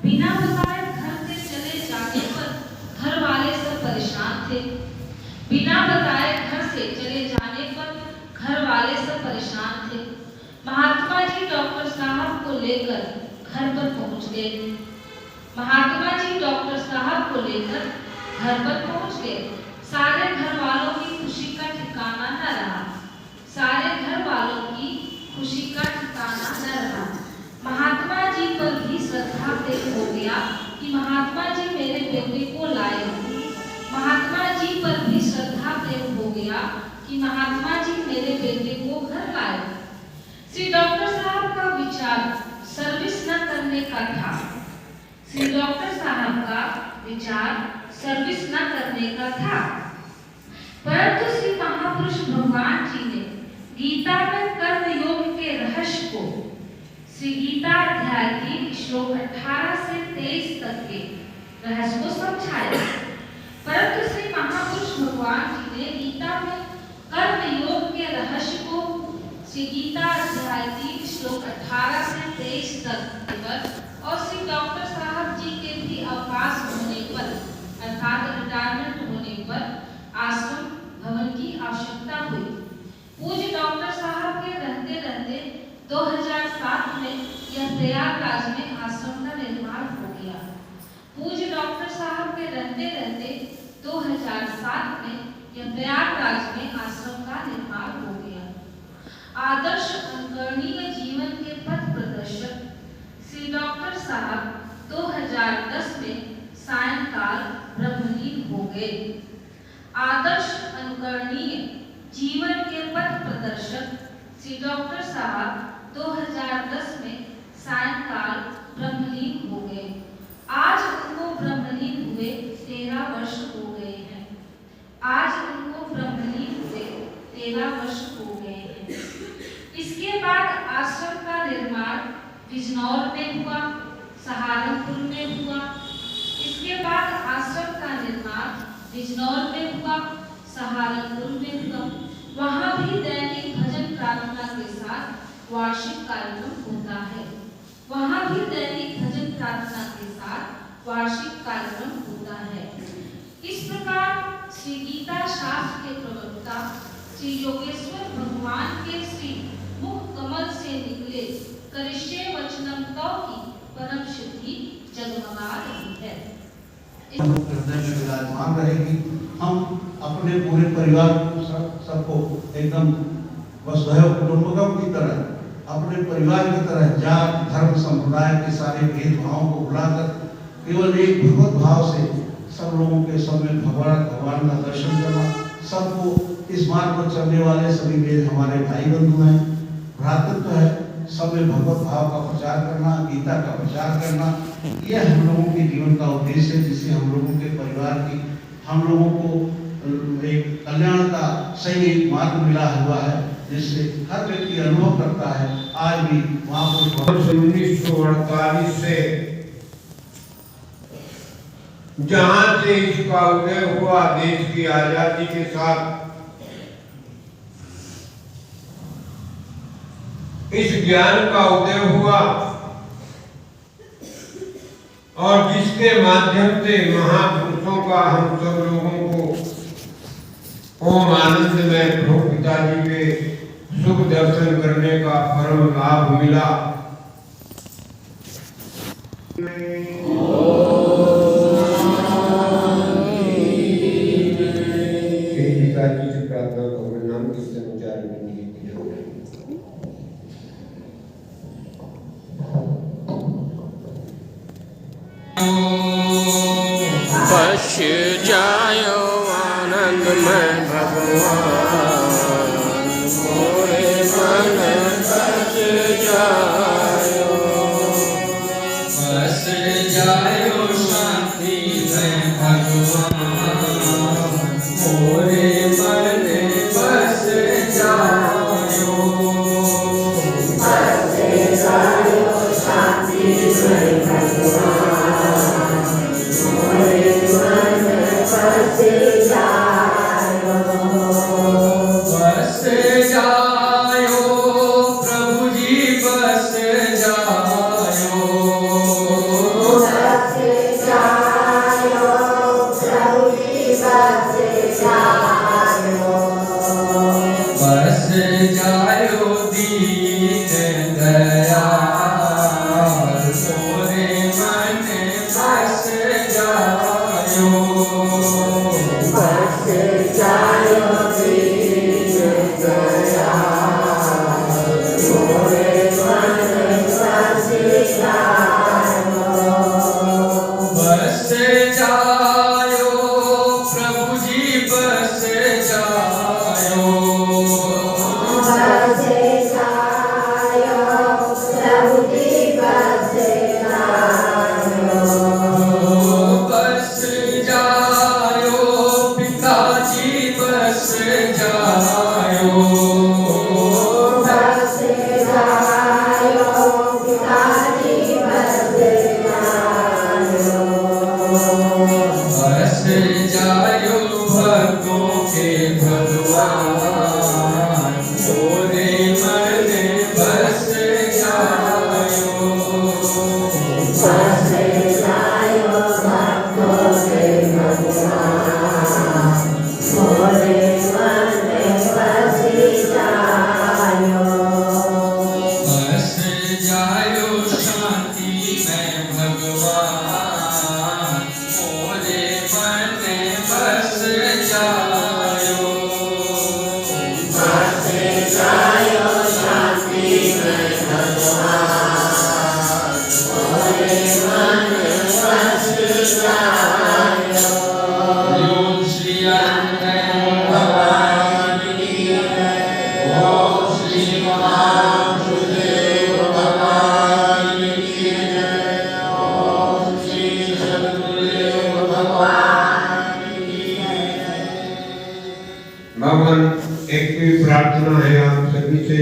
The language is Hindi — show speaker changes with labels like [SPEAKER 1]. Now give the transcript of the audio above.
[SPEAKER 1] बिना बताए घर से चले जाने पर घर वाले सब परेशान थे। बिना बताए घर से चले जाने पर घर वाले सब परेशान थे। महात्मा जी डॉक्टर साहब को लेकर घर पर पहुंच गए। महात्मा जी डॉक्टर साहब को लेकर घर पर पहुंच गए। सारे घर वालों की खुशी का ठिकाना न रहा। सारे घर वालों की खुशी का ठिकाना न रहा। महात्मा जी पर भी श्रद्धा प्रेम हो गया कि महात्मा जी मेरे बेटे को लाए। महात्मा जी पर भी श्रद्धा प्रेम हो गया कि महात्मा जी मेरे बेटे को घर लाए। श्री डॉक्टर साहब का विचार सर्विस न करने का था। श्री डॉक्टर साहब का विचार सर्विस न करने का था, परंतु श्री महापुरुष भगवान जी ने गीता में कर्म योग के रहस्य को श्री गीता अध्याय 3 श्लोक 18 से 23 तक के रहस्य को समझाया। परंतु श्री महापुरुष भगवान जी ने गीता में कर्म योग के रहस्य को श्री गीता अध्याय 3 श्लोक 18 से 23 तक और श्री डॉक्टर साहब जी के भी अवकाश होने पर अर्थात रिटायरमेंट होने पर आश्रम भवन की आवश्यकता हुई। पूज्य डॉक्टर साहब के रहते रहते 2007 में यह प्रयागराज में आश्रम का निर्माण हो गया। पूज्य डॉक्टर साहब के रहते रहते 2007 में यह प्रयागराज में आश्रम का निर्माण हो गया। आदर्श अनुकरणीय जीवन के पथ प्रदर्शक श्री डॉक्टर साहब 2010 में सायंकाल ब्रह्मलीन हो गए। आदर्श अनुकरणीय जीवन के पथ प्रदर्शक श्री डॉक्टर साहब 2010 में सायंकाल ब्रह्मलीन हो गए। आज उनको ब्रह्मलीन हुए 13 वर्ष हो गए हैं। आज उनको ब्रह्मलीन हुए 13 वर्ष हो गए हैं। इसके बाद आश्रम का निर्माण बिजनौर में हुआ, सहारनपुर में हुआ। इसके बाद आश्रम का निर्माण बिजनौर में हुआ, सहारनपुर में हुआ। वहाँ भी दैनिक भजन प्रार्थना के साथ वार्षिक कार्यक्रम होता है। वहाँ भी दैनिक भजन प्रार्थना के साथ वार्षिक कार्यक्रम होता है। इस प्रकार श्री गीता शास्त्र के प्रवक्ता श्री योगेश्वर भगवान के श्री मुख कमल से निकले करिष्ये वचनम तव की परम शुद्धि जगमगा रही है।
[SPEAKER 2] विराजमान रहेगी। हम अपने पूरे परिवार सबको एकदम वसुधैव कुटुंबकम की तरह अपने परिवार की तरह जात धर्म संप्रदाय के सारे भेदभावों को भुलाकर केवल एक भगवत भाव से सब लोगों के सब में भगवान का दर्शन करना। सबको इस मार्ग पर चलने वाले सभी मेरे हमारे भाई बंधु हैं, भ्रातृत्व है, सब में भगवत भाव का प्रचार करना, गीता का प्रचार करना, यह हम लोगों के जीवन का उद्देश्य है, जिससे हम लोगों के परिवार की हम लोगों को एक कल्याण का सही एक मार्ग मिला हुआ है, जिससे हर व्यक्ति अनुभव करता है। आज भी वहाँ पर
[SPEAKER 3] 1948 से जहाँ से इसका उदय हुआ, देश की आजादी के साथ इस ज्ञान का उदय हुआ और जिसके माध्यम से महापुरुषों का हम सब लोगों को ओम आनंद में प्रभु पिताजी के सुख दर्शन करने का परम लाभ मिला। पिताजी से प्रार्थना करो, नाम कीर्तन उच्चारण करने की
[SPEAKER 4] बस जायो आनंद में भगवान, मोरे मन बस जायो, बस जायो शांति में भगवान, मोरे मन बस जायो, बस जायो शांति में भगवान, बस जायो प्रभु जी बस जायो। बसे जायो भक्तों के भगवान, मोरे मन में बसी जायो। बस जायो शांति में भगवान, मोरे मन में बस जायो। बस जायो शांति में भगवान, मोरे मन में बस जायो। ओम श्री अनंत भगवान की जय। ओम श्री महादेव भगवान की जय। ओम श्री सद्गुरुदेव भगवान की जय।
[SPEAKER 3] भगवान एक भी प्रार्थना है आप सभी से